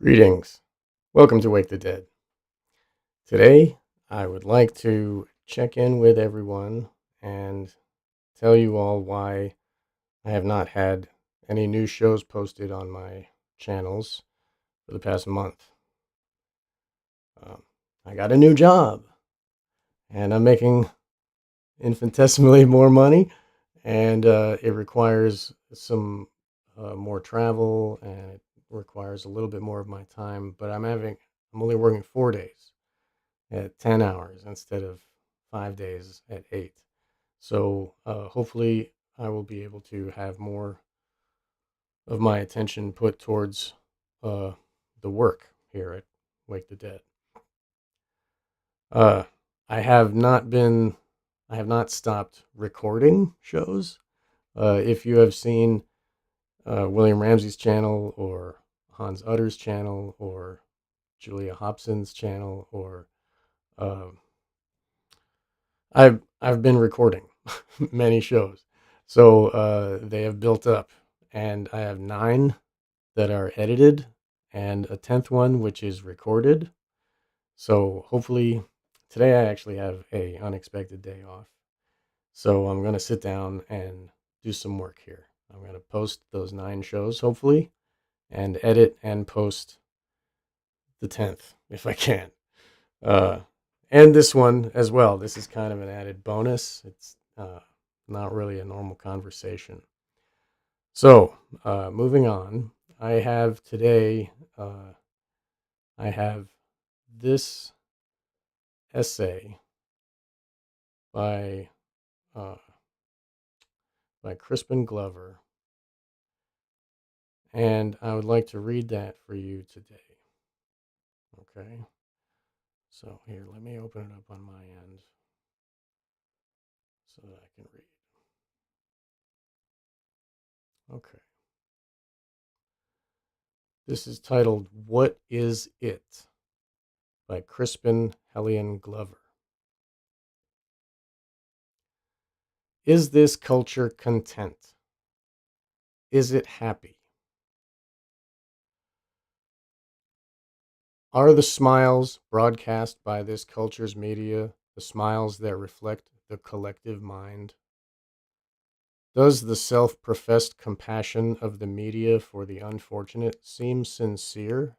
Greetings. Welcome to Wake the Dead. Today, I would like to check in with everyone and tell you all why I have not had any new shows posted on my channels for the past month. Um, I got a new job and I'm making infinitesimally more money, and it requires some more travel and it requires a little bit more of my time, but I'm only working 4 days at 10 hours instead of 5 days at 8. So hopefully, I will be able to have more of my attention put towards uh, the work here at Wake the Dead. Uh, I have not been, I have not stopped recording shows. If you have seen William Ramsey's channel or Hans Utter's channel or Julia Hobson's channel or uh, I've been recording many shows, so they have built up, and I have 9 that are edited, and a 10th one which is recorded. So hopefully today I actually have a unexpected day off, so I'm gonna sit down and do some work here. I'm gonna post those 9 shows hopefully, and edit and post the 10th if I can. Uh, and this one as well. This is kind of an added bonus. It's not really a normal conversation. So, moving on, I have today, I have this essay by uh, by Crispin Glover, and I would like to read that for you today. Okay. So here, let me open it up on my end so that I can read. Okay. This is titled "What Is It?" by Crispin Glover. Is this culture content? Is it happy? Are the smiles broadcast by this culture's media the smiles that reflect the collective mind? Does the self professed compassion of the media for the unfortunate seem sincere?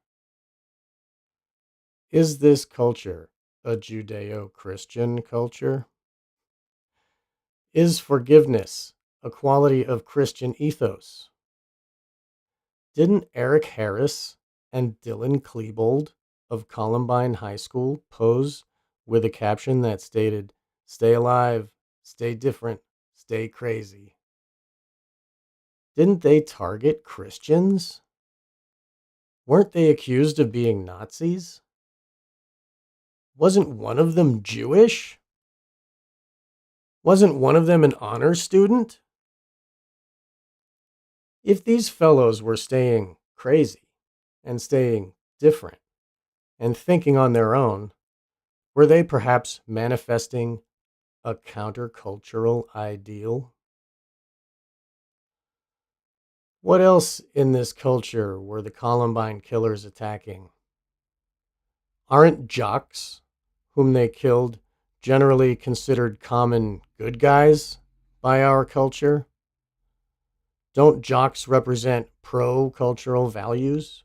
Is this culture a Judeo Christian culture? Is forgiveness a quality of Christian ethos? Didn't Eric Harris and Dylan Klebold of Columbine High School pose with a caption that stated, "Stay alive, stay different, stay crazy"? Didn't they target Christians? Weren't they accused of being Nazis? Wasn't one of them Jewish? Wasn't one of them an honor student? If these fellows were staying crazy and staying different and thinking on their own, were they perhaps manifesting a countercultural ideal? What else in this culture were the Columbine killers attacking? Aren't jocks, whom they killed, generally considered common good guys by our culture? Don't jocks represent pro cultural values?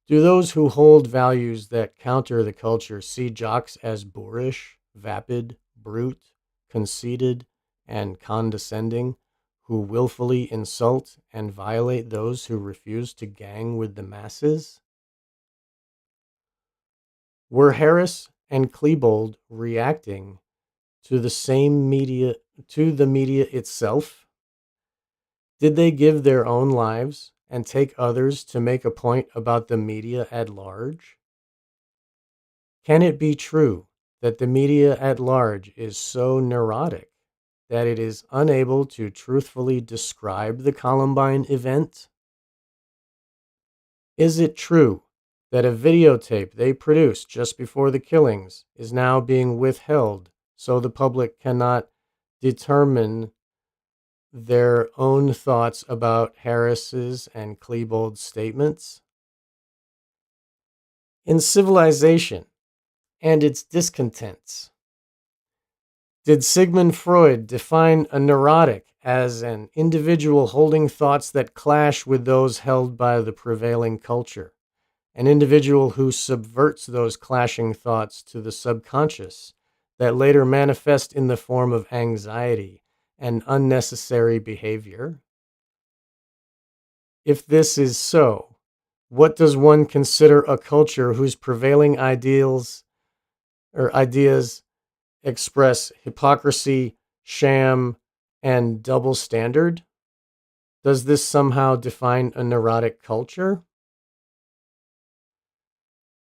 Do those who hold values that counter the culture see jocks as boorish, vapid, brute, conceited, and condescending, who willfully insult and violate those who refuse to gang with the masses? Were Harris and Klebold reacting to the same media, to the media itself? Did they give their own lives and take others to make a point about the media at large? Can it be true that the media at large is so neurotic that it is unable to truthfully describe the Columbine event? Is it true that a videotape they produced just before the killings is now being withheld so the public cannot determine their own thoughts about Harris's and Klebold's statements? in civilization and its discontents? Did Sigmund Freud define a neurotic as an individual holding thoughts that clash with those held by the prevailing culture? An individual who subverts those clashing thoughts to the subconscious that later manifest in the form of anxiety and unnecessary behavior? If this is so, what does one consider a culture whose prevailing ideals or ideas express hypocrisy, sham, and double standard? Does this somehow define a neurotic culture?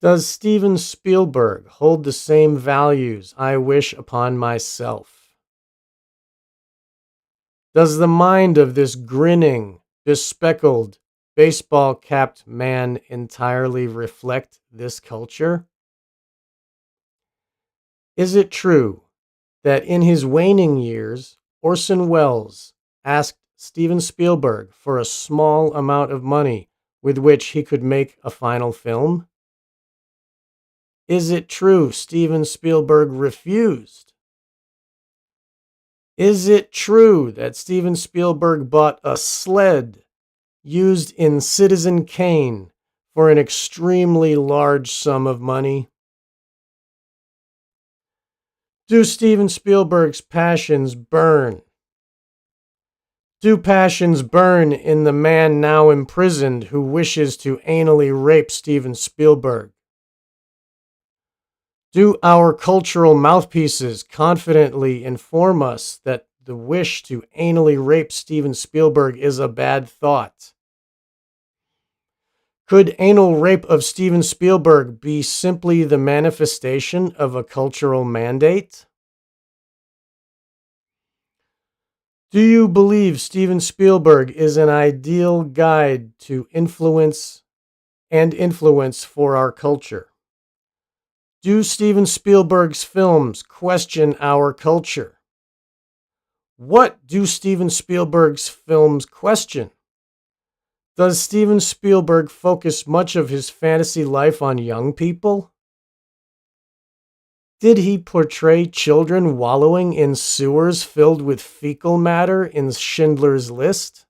Does Steven Spielberg hold the same values I wish upon myself? Does the mind of this grinning, bespectacled, baseball capped man entirely reflect this culture? Is it true that in his waning years, Orson Welles asked Steven Spielberg for a small amount of money with which he could make a final film? Is it true Steven Spielberg refused? Is it true that Steven Spielberg bought a sled used in Citizen Kane for an extremely large sum of money? Do Steven Spielberg's passions burn? Do passions burn in the man now imprisoned who wishes to anally rape Steven Spielberg? Do our cultural mouthpieces confidently inform us that the wish to anally rape Steven Spielberg is a bad thought? Could anal rape of Steven Spielberg be simply the manifestation of a cultural mandate? Do you believe Steven Spielberg is an ideal guide to influence for our culture? Do Steven Spielberg's films question our culture? What do Steven Spielberg's films question? Does Steven Spielberg focus much of his fantasy life on young people? Did he portray children wallowing in sewers filled with fecal matter in Schindler's List?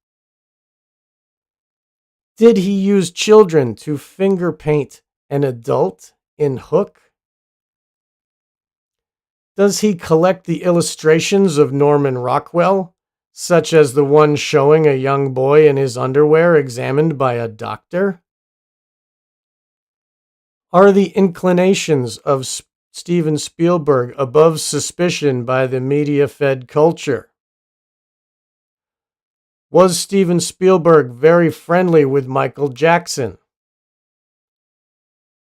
Did he use children to finger paint an adult in Hook? Does he collect the illustrations of Norman Rockwell, such as the one showing a young boy in his underwear examined by a doctor? Are the inclinations of Steven Spielberg above suspicion by the media-fed culture? Was Steven Spielberg very friendly with Michael Jackson?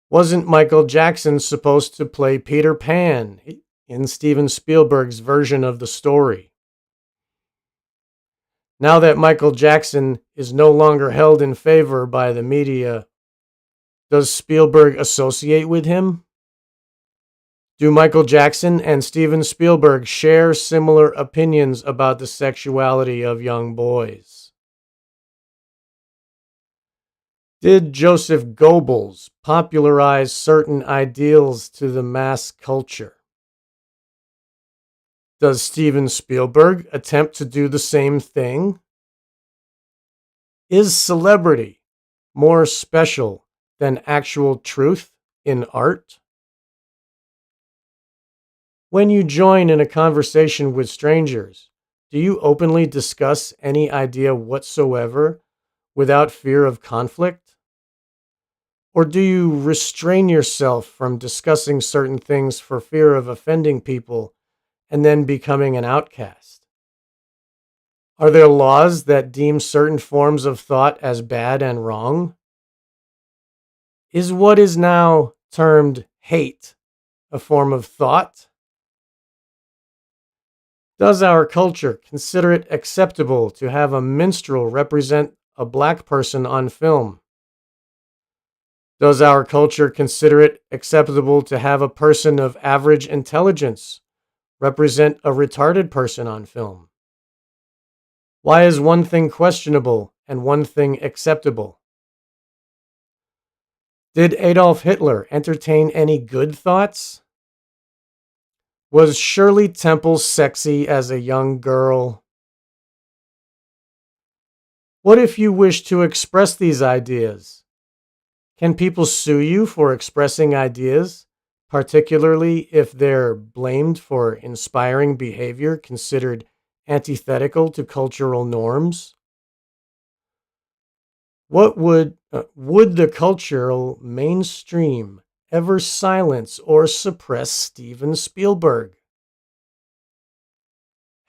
Wasn't Michael Jackson supposed to play Peter Pan in Steven Spielberg's version of the story? Now that Michael Jackson is no longer held in favor by the media, does Spielberg associate with him? Do Michael Jackson and Steven Spielberg share similar opinions about the sexuality of young boys? Did Joseph Goebbels popularize certain ideals to the mass culture? Does Steven Spielberg attempt to do the same thing? Is celebrity more special than actual truth in art? When you join in a conversation with strangers, do you openly discuss any idea whatsoever without fear of conflict? Or do you restrain yourself from discussing certain things for fear of offending people and then becoming an outcast? Are there laws that deem certain forms of thought as bad and wrong? Is what is now termed hate a form of thought? Does our culture consider it acceptable to have a minstrel represent a black person on film? Does our culture consider it acceptable to have a person of average intelligence represent a retarded person on film? Why is one thing questionable and one thing acceptable? Did Adolf Hitler entertain any good thoughts? Was Shirley Temple sexy as a young girl? What if you wish to express these ideas? Can people sue you for expressing ideas, particularly if they're blamed for inspiring behavior considered antithetical to cultural norms? Would the cultural mainstream ever silence or suppress Steven Spielberg?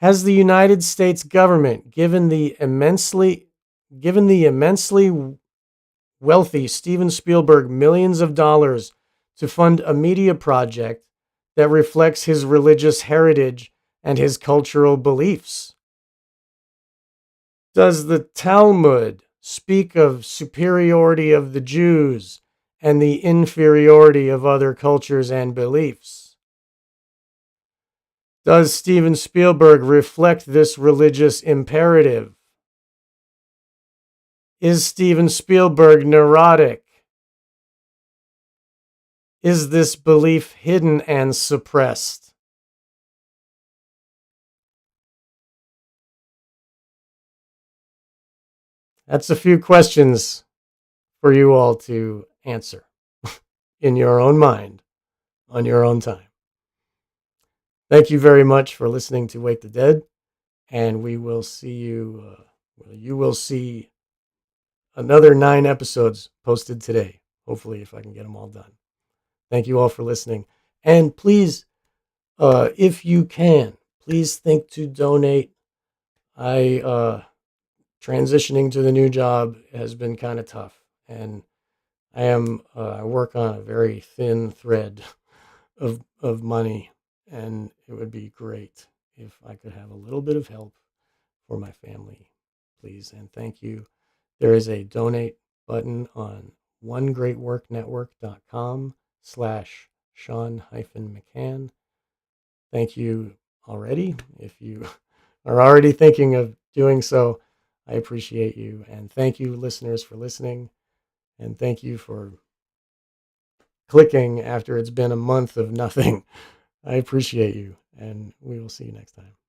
Has the United States government given the immensely wealthy Steven Spielberg millions of dollars to fund a media project that reflects his religious heritage and his cultural beliefs? Does the Talmud speak of superiority of the Jews and the inferiority of other cultures and beliefs? Does Steven Spielberg reflect this religious imperative? Is Steven Spielberg neurotic? Is this belief hidden and suppressed? That's a few questions for you all to answer in your own mind on your own time. Thank you very much for listening to Wake the Dead, and we will see you. You will see another 9 episodes posted today. Hopefully, if I can get them all done. Thank you all for listening, and please, if you can, please think to donate. I transitioning to the new job has been kind of tough, and I work on a very thin thread of money, and it would be great if I could have a little bit of help for my family, please. And thank you. There is a donate button on onegreatworknetwork.com/Sean-McCann. Thank you already. If you are already thinking of doing so, I appreciate you. And thank you, listeners, for listening. And thank you for clicking after it's been a month of nothing. I appreciate you. And we will see you next time.